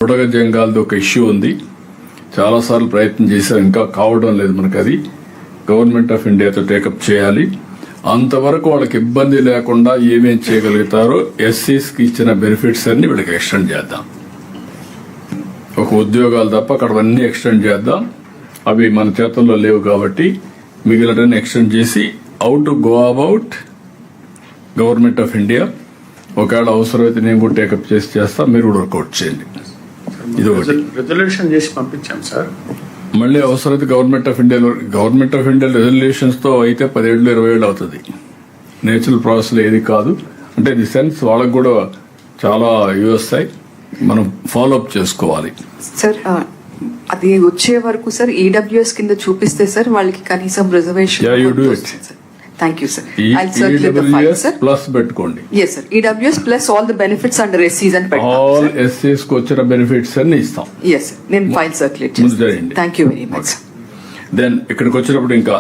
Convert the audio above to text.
బుడగ జంగాల్ది ఒక ఇష్యూ ఉంది. చాలాసార్లు ప్రయత్నం చేశాం, ఇంకా కావడం లేదు మనకు. అది గవర్నమెంట్ ఆఫ్ ఇండియాతో టేకప్ చేయాలి. అంతవరకు వాళ్ళకి ఇబ్బంది లేకుండా ఏమేం చేయగలుగుతారో ఎస్సీస్కి ఇచ్చిన బెనిఫిట్స్ అన్ని వీళ్ళకి ఎక్స్టెండ్ చేద్దాం. ఒక ఉద్యోగాలు తప్ప అక్కడ అన్ని ఎక్స్టెండ్ చేద్దాం. అవి మన చేతుల్లో లేవు కాబట్టి మిగిలిన ఎక్స్టెండ్ చేసి how to go about government of India. ఒకవేళ అవసరమైతే నేను కూడా టేకప్ చేస్తా, మీరు కూడా వర్కౌట్ చేయండి. ఇది ఒకటి రెజల్యూషన్ చేసి పంపించాం సార్. మళ్ళీ అవసరమైతే గవర్నమెంట్ ఆఫ్ ఇండియా రెజల్యూషన్స్ తో అయితే 10 ఏళ్ళు 20 ఏళ్ళు అవుతుంది. నేచురల్ ప్రాసెస్ ఏది కాదు. అంటే ఇది సెన్స్ వాళ్ళకు కూడా చాలా వస్తాయి, మనం ఫాలో అప్ చేసుకోవాలి. సార్ అది వచ్చే వరకు సార్ ఈడబ్ల్యూఎస్ కింద చూపిస్తే సార్ వాళ్ళకి కనీసం reservation. Thank you sir. Plus పెట్టుకోండి. Yes sir, EWS plus all the benefits under ఎస్సీస్ అని ఆల్ ఎస్సీస్ కు వచ్చిన బెనిఫిట్స్ అన్ని ఇస్తాం. ఎస్ సార్, నేను ఫైల్ సర్క్యులేట్ చేస్తాను. Thank you very much. Then ఇక్కడికి వచ్చినప్పుడు ఇంకా